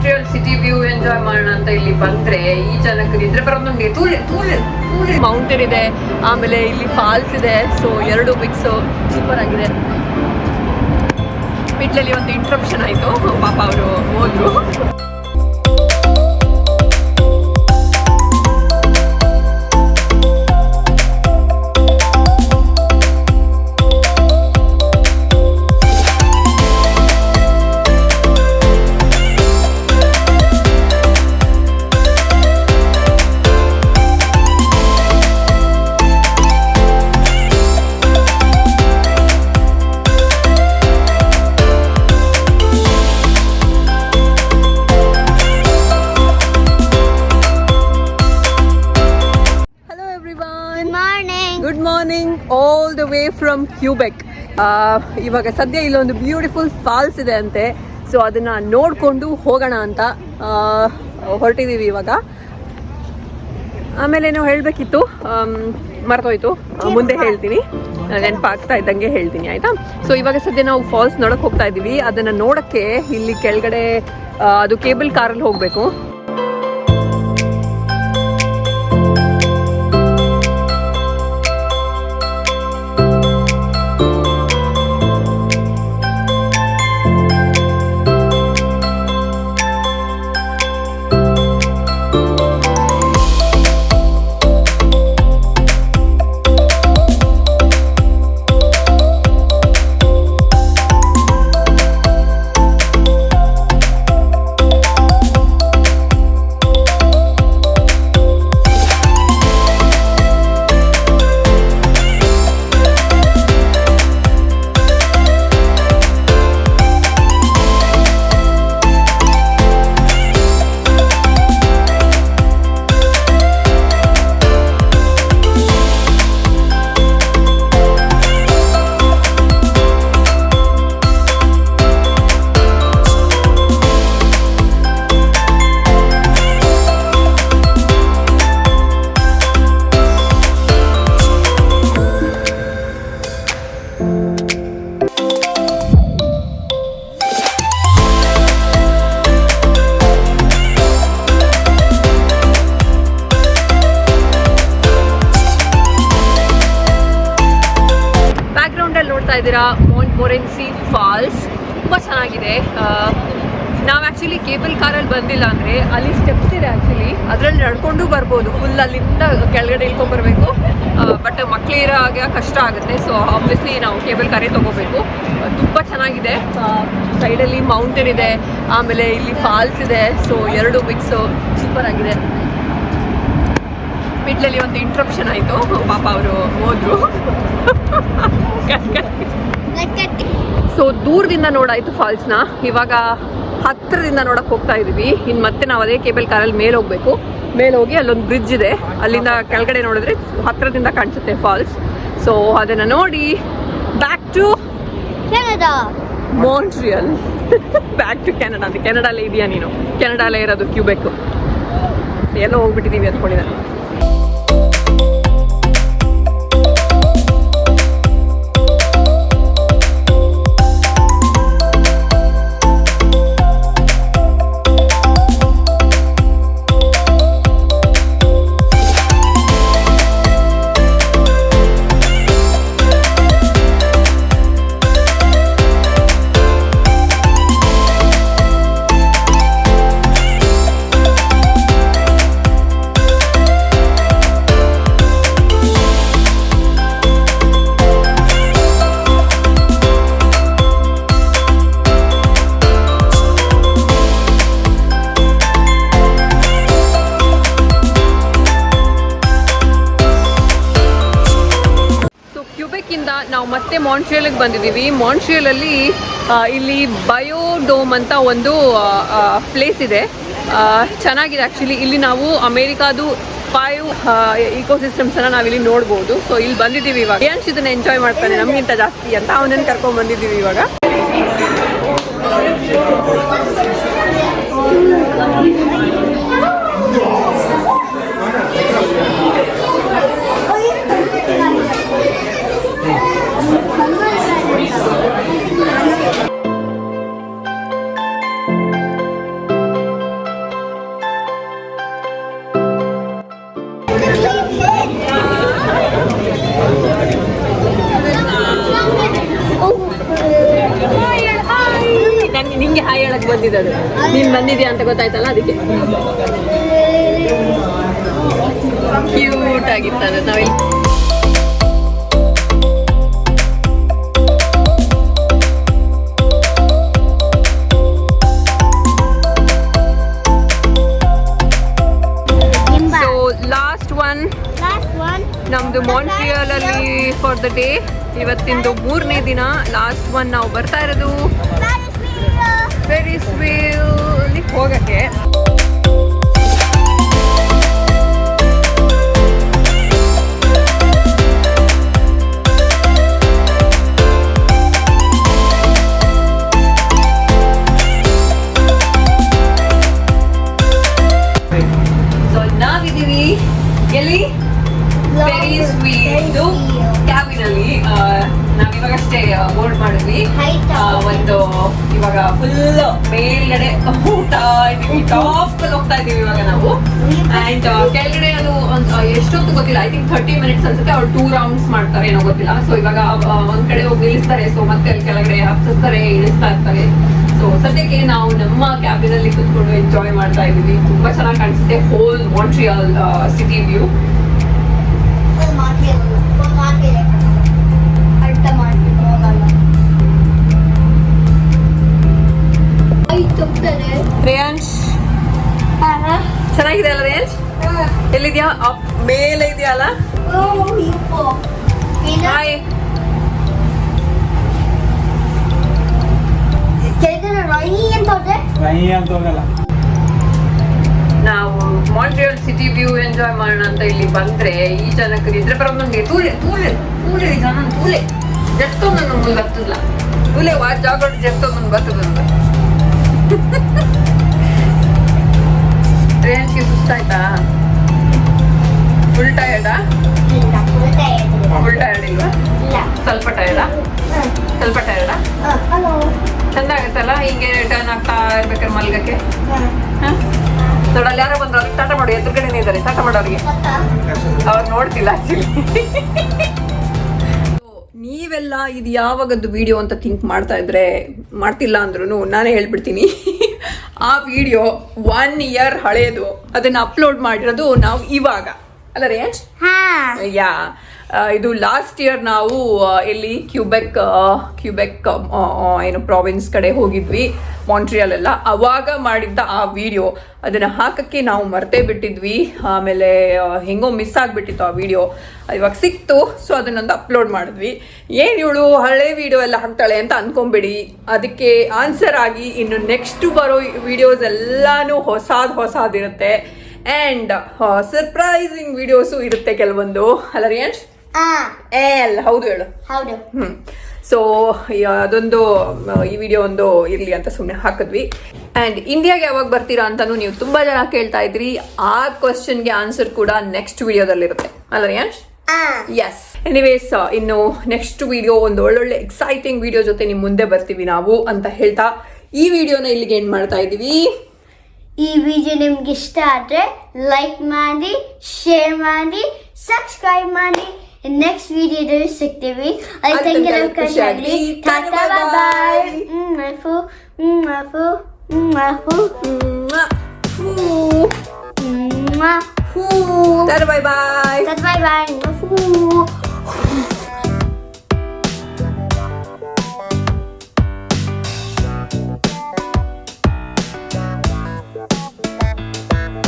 Montreal city view enjoy ಮಾಡೋಣ ಅಂತ ಇಲ್ಲಿ ಬಂದ್ರೆ ಈ ಜನಕ್ಕೆ ನಿದ್ರೆ ಬರೋದು ನಮಗೆ ಮೌಂಟೇನ್ ಇದೆ, ಆಮೇಲೆ ಇಲ್ಲಿ ಫಾಲ್ಸ್ ಇದೆ. ಸೊ ಎರಡು ಮಿಕ್ಸ್ ಸೂಪರ್ ಆಗಿದೆ. ಮಿಡ್ಲಲ್ಲಿ ಒಂದು ಇಂಟ್ರಪ್ಷನ್ ಆಯಿತು, ಪಾಪ ಅವರು ಹೋದ್ರು. Good morning all the way from Quebec. ಇವಾಗ ಸದ್ಯ ಇಲ್ಲೊಂದು ಬ್ಯೂಟಿಫುಲ್ ಫಾಲ್ಸ್ ಇದೆ ಅಂತೆ. ಸೊ ಅದನ್ನ ನೋಡಿಕೊಂಡು ಹೋಗೋಣ ಅಂತ ಹೊರಟಿದ್ದೀವಿ ಇವಾಗ. ಆಮೇಲೆ ಏನೋ ಹೇಳಬೇಕಿತ್ತು, ಮರ್ತೋಯ್ತು, ಮುಂದೆ ಹೇಳ್ತೀನಿ, ನೆನಪಾಗ್ತಾ ಇದ್ದಂಗೆ ಹೇಳ್ತೀನಿ, ಆಯಿತಾ? ಸೊ ಇವಾಗ ಸದ್ಯ ನಾವು ಫಾಲ್ಸ್ ನೋಡೋಕೆ ಹೋಗ್ತಾ ಇದ್ದೀವಿ. ಅದನ್ನು ನೋಡೋಕ್ಕೆ ಇಲ್ಲಿ ಕೆಳಗಡೆ ಅದು ಕೇಬಲ್ ಕಾರಲ್ಲಿ ಹೋಗಬೇಕು. ಇದ್ದೀರಾ ಮೊಂಟ್ಮೊರೆನ್ಸಿ ಫಾಲ್ಸ್ ತುಂಬ ಚೆನ್ನಾಗಿದೆ. ನಾವು ಆ್ಯಕ್ಚುಲಿ ಕೇಬಲ್ ಕಾರಲ್ಲಿ ಬಂದಿಲ್ಲ ಅಂದರೆ ಅಲ್ಲಿ ಸ್ಟೆಪ್ಸ್ ಇದೆ, ಆ್ಯಕ್ಚುಲಿ ಅದರಲ್ಲಿ ನಡ್ಕೊಂಡು ಬರ್ಬೋದು. ಫುಲ್ ಅಲ್ಲಿಂದ ಕೆಳಗಡೆ ಇಳ್ಕೊಂಡ್ಬರ್ಬೇಕು. ಬಟ್ ಮಕ್ಕಳಿರಾಗ ಕಷ್ಟ ಆಗುತ್ತೆ. ಸೊ ಆಬ್ವಿಯಸ್ಲಿ ನಾವು ಕೇಬಲ್ ಕಾರೇ ತೊಗೋಬೇಕು. ತುಂಬ ಚೆನ್ನಾಗಿದೆ. ಸೈಡಲ್ಲಿ ಮೌಂಟೇನ್ ಇದೆ, ಆಮೇಲೆ ಇಲ್ಲಿ ಫಾಲ್ಸ್ ಇದೆ. ಸೊ ಎರಡು ಮಿಕ್ಸು ಸೂಪರ್ ಆಗಿದೆ. ಮಿಡ್ಲಲ್ಲಿ ಒಂದು ಇಂಟ್ರಪ್ಷನ್ ಆಯಿತು, ಪಾಪ ಅವರು ಹೋದ್ರು. ಸೊ ದೂರದಿಂದ ನೋಡಾಯಿತು ಫಾಲ್ಸ್ನ. ಇವಾಗ ಹತ್ತಿರದಿಂದ ನೋಡಕ್ಕೆ ಹೋಗ್ತಾ ಇದ್ದೀವಿ. ಇನ್ನು ಮತ್ತೆ ನಾವು ಅದೇ ಕೇಬಲ್ ಕಾರಲ್ಲಿ ಮೇಲೆ ಹೋಗಬೇಕು. ಮೇಲೆ ಹೋಗಿ ಅಲ್ಲೊಂದು ಬ್ರಿಡ್ಜ್ ಇದೆ, ಅಲ್ಲಿಂದ ಕೆಳಗಡೆ ನೋಡಿದ್ರೆ ಹತ್ತಿರದಿಂದ ಕಾಣಿಸುತ್ತೆ ಫಾಲ್ಸ್. ಸೊ ಅದನ್ನು ನೋಡಿ back to Canada, Montreal. Back to Canada. ಅಂತ ಕೆನಡಾಲೇ ಇದೆಯಾ ನೀನು? ಕೆನಡಾಲೇ ಇರೋದು, ಕ್ಯೂಬೆಕ್. ಎಲ್ಲೋ ಹೋಗ್ಬಿಟ್ಟಿದ್ದೀವಿ ಅಂದ್ಕೊಂಡಿದ್ದಾರೆ. ನಾವು ಮತ್ತೆ ಮಾಂಟ್ರಿಯಲ್ಗೆ ಬಂದಿದ್ದೀವಿ. ಮಾಂಟ್ರಿಯಲಲ್ಲಿ ಇಲ್ಲಿ ಬಯೋಡೋಮ್ ಅಂತ ಒಂದು ಪ್ಲೇಸ್ ಇದೆ, ಚೆನ್ನಾಗಿದೆ ಆ್ಯಕ್ಚುಲಿ. ಇಲ್ಲಿ ನಾವು ಅಮೇರಿಕಾದು 5 ಇಕೋಸಿಸ್ಟಮ್ಸನ್ನು ನಾವಿಲ್ಲಿ ನೋಡ್ಬೋದು. ಸೊ ಇಲ್ಲಿ ಬಂದಿದ್ದೀವಿ ಇವಾಗ. ಏನ್ಸ್ ಇದನ್ನು ಎಂಜಾಯ್ ಮಾಡ್ತಾನೆ ನಮಗಿಂತ ಜಾಸ್ತಿ ಅಂತ ಅವನನ್ನು ಕರ್ಕೊಂಡು ಬಂದಿದ್ದೀವಿ ಇವಾಗ. ಹೇಳಕ್ ಬಂದಿದ್ದದು. ನೀನ್ ಬಂದಿದ್ಯಾ ಅಂತ ಗೊತ್ತಾಯ್ತಲ್ಲ ಅದಕ್ಕೆ. ಕ್ಯೂಟ್ ಆಗಿತ್ತದು. ನಾವಿಲ್ಲಿ ನಮ್ದು ಮಾಂಟ್ರಿಯಲ್ ಅಲ್ಲಿ ಫಾರ್ ದ ಡೇ. ಇವತ್ತಿಂದು 3ನೇ ದಿನ, ಲಾಸ್ಟ್ ಒನ್ ನಾವು ಬರ್ತಾ ಇರೋದು ಫೆರಿಸ್ ವೀಲ್ ಹೋಗಕ್ಕೆ. ಸೊ ನಾವಿದ್ದೀವಿ ಎಲ್ಲಿ? ಫೆರಿಸ್ ವೀಲ್ ಕ್ಯಾಬಿನ್ ಅಲ್ಲಿ. ನಾವಿವಾಗಷ್ಟೇ ಬೋರ್ಡ್ ಮಾಡಿದ್ವಿ. ಒಂದು ಇವಾಗ ಫುಲ್ ಮೇಲ್ಗಡೆ ಹೋಗ್ತಾ ಇದೀವಿ, ಟಾಪ್ ಅಲ್ಲಿ ಹೋಗ್ತಾ ಇದೀವಿ ಇವಾಗ ನಾವು. ಅಂಡ್ ಕೆಳಗಡೆ ಅದು ಎಷ್ಟೊತ್ತು ಗೊತ್ತಿಲ್ಲ, ಐ ಥಿಂಕ್ 30 minutes ಅನ್ಸುತ್ತೆ. ಅವ್ರು 2 rounds ಮಾಡ್ತಾರೆ, ಏನೋ ಗೊತ್ತಿಲ್ಲ. ಸೊ ಇವಾಗ ಒಂದ್ ಕಡೆ ಹೋಗಿ ನಿಲ್ಲಿಸ್ತಾರೆ, ಸೊ ಮತ್ತೆ ಅಲ್ಲಿ ಕೆಳಗಡೆ ಹತ್ತಿಸ್ತಾರೆ, ಇಳಿಸ್ತಾ ಇರ್ತಾರೆ. ಸೊ ಸದ್ಯಕ್ಕೆ ನಾವು ನಮ್ಮ ಕ್ಯಾಬಿನ್ ಅಲ್ಲಿ ಕುತ್ಕೊಂಡು ಎಂಜಾಯ್ ಮಾಡ್ತಾ ಇದೀವಿ. ತುಂಬಾ ಚೆನ್ನಾಗಿ ಕಾಣಿಸುತ್ತೆ ಹೋಲ್ ಮಾಂಟ್ರಿಯಲ್ ಸಿಟಿ ವ್ಯೂ. ರೇಯಾಂಶ್ ಚೆನ್ನಾಗಿದೆ ಅಲ್ಲ ರೇಯಾಂಶ್? ಎಲ್ಲಿದ್ಯಾ? ಮೇಲೆ ಇದೆಯಲ್ಲ. ಹಾಯ್. ನಾವು ಮಾಂಟ್ರಿಯಲ್ ಸಿಟಿ ವ್ಯೂ ಎಂಜಾಯ್ ಮಾಡೋಣ ಅಂತ ಇಲ್ಲಿ ಬಂದ್ರೆ ಈ ಜನಕ್ಕೆ ಇದ್ರೆ ಪ್ರೊಬ್ಲಮ್ಗೆ ತೂಲೆ ತೂಲೆ ತೂಲೆ ಜನ ತೂಲೆ ಜೆತ್ತೋ ನನ್ನ ಮುಂದೆ ಬರ್ತದಲ್ಲ, ತೂಲೆ ವಾಚ್ ಜಾಗ ಜೆತ್ತೋ ಮುಂದೆ ಬರ್ತದಂತ. ರೇಂಜ್ಗೆ ಸುಸ್ತಾಯ್ತಾ? ಫುಲ್ ಟಯರ್ಡಾ? ಫುಲ್ ಟಯರ್ಡ್ ಇಲ್ವಾ? ಸ್ವಲ್ಪ ಟಯರ್ಡಾ? ಸ್ವಲ್ಪ ಟಯರ್ಡಾ? ಚಂದ ಆಗತ್ತಲ್ಲ ಹಿಂಗೆ ಟರ್ನ್ ಆಗ್ತಾ ಇರ್ಬೇಕಾದ್ರೆ ಮಲ್ಗಕ್ಕೆ. ನೋಡಲ್ಲಿ ಯಾರೋ ಬಂದ್ರು, ಅವ್ರಿಗೆ ಟಾಟ ಮಾಡಿ, ಎದುರುಗಡೆನೇ ಇದ್ದಾರೆ, ಟಾಟ ಮಾಡೋರಿಗೆ. ಅವ್ರು ನೋಡ್ತಿಲ್ಲ ಆಕ್ಚುಲಿ. ನೀವೆಲ್ಲ ಇದು ಯಾವಾಗದ್ದು ವಿಡಿಯೋ ಅಂತ ಥಿಂಕ್ ಮಾಡ್ತಿಲ್ಲ ಅಂದ್ರೂ ನಾನೇ ಹೇಳ್ಬಿಡ್ತೀನಿ. ಆ ವಿಡಿಯೋ 1 year ಹಳೇದು. ಅದನ್ನ ಅಪ್ಲೋಡ್ ಮಾಡಿರೋದು ನಾವು ಇವಾಗ ಅಲ್ಲ ರೇಂಜ್? ಯಾ, ಇದು ಲಾಸ್ಟ್ ಇಯರ್ ನಾವು ಎಲ್ಲಿ ಕ್ಯೂಬೆಕ್ ಏನು ಪ್ರಾವಿನ್ಸ್ ಕಡೆ ಹೋಗಿದ್ವಿ, ಮಾಂಟ್ರಿಯಲ್ ಎಲ್ಲ. ಅವಾಗ ಮಾಡಿದ್ದ ಆ ವಿಡಿಯೋ ಅದನ್ನ ಹಾಕಕ್ಕೆ ನಾವು ಮರ್ತೇ ಬಿಟ್ಟಿದ್ವಿ. ಆಮೇಲೆ ಹೆಂಗೋ ಮಿಸ್ ಆಗಿಬಿಟ್ಟಿತ್ತು ಆ ವಿಡಿಯೋ. ಇವಾಗ ಸಿಕ್ತು, ಸೊ ಅದನ್ನೊಂದು ಅಪ್ಲೋಡ್ ಮಾಡಿದ್ವಿ. ಏನು ಇವಳು ಹಳೆ ವಿಡಿಯೋ ಎಲ್ಲ ಹಾಕ್ತಾಳೆ ಅಂತ ಅನ್ಕೊಂಬಿಡಿ. ಅದಕ್ಕೆ ಆನ್ಸರ್ ಆಗಿ ಇನ್ನು ನೆಕ್ಸ್ಟ್ ಬರೋ ವಿಡಿಯೋಸ್ ಎಲ್ಲಾನು ಹೊಸಾದಿರುತ್ತೆ. ಆ್ಯಂಡ್ ಸರ್ಪ್ರೈಸಿಂಗ್ ವಿಡಿಯೋಸು ಇರುತ್ತೆ ಕೆಲವೊಂದು ಅಲ್ಲ ರೇಂಜ್? ಹೌದು ಹೇಳು. ಸೊ ಅದೊಂದು ಈ ವಿಡಿಯೋ ಒಂದು ಇರಲಿ ಅಂತ ಸುಮ್ಮನೆ ಹಾಕಿದ್ವಿ. ಆ್ಯಂಡ್ ಇಂಡಿಯಾಗೆ ಯಾವಾಗ ಬರ್ತೀರಾ ಅಂತಾನು ನೀವು ತುಂಬಾ ಜನ ಕೇಳ್ತಾ ಇದ್ರಿ. ಆ ಕ್ವಶನ್ಗೆ ಆನ್ಸರ್ ಕೂಡ ನೆಕ್ಸ್ಟ್ ವಿಡಿಯೋದಲ್ಲಿರುತ್ತೆ ಅಲ್ಲ ರೇಂಜ್? ಎಸ್. ಎನಿವೇಸ್, ಇನ್ನು ನೆಕ್ಸ್ಟ್ ವಿಡಿಯೋ ಒಂದು ಒಳ್ಳೊಳ್ಳೆ ಎಕ್ಸೈಟಿಂಗ್ ವಿಡಿಯೋ ಜೊತೆ ನಿಮ್ಮ ಮುಂದೆ ಬರ್ತೀವಿ ನಾವು ಅಂತ ಹೇಳ್ತಾ ಈ ವಿಡಿಯೋನ ಇಲ್ಲಿಗೆ ಎಂಡ್ ಮಾಡ್ತಾ ಇದೀವಿ. ಈ ವಿಡಿಯೋ ನಿಮ್ಗೆ ಇಷ್ಟ ಆದರೆ ಲೈಕ್ ಮಾಡಿ, ಶೇರ್ ಮಾಡಿ, ಸಬ್ಸ್ಕ್ರೈಬ್ ಮಾಡಿ. ನೆಕ್ಸ್ಟ್ ವಿಡಿಯೋದಲ್ಲಿ ಸಿಗ್ತೀವಿ. ಬಾಯ್ ಬಾಯ್.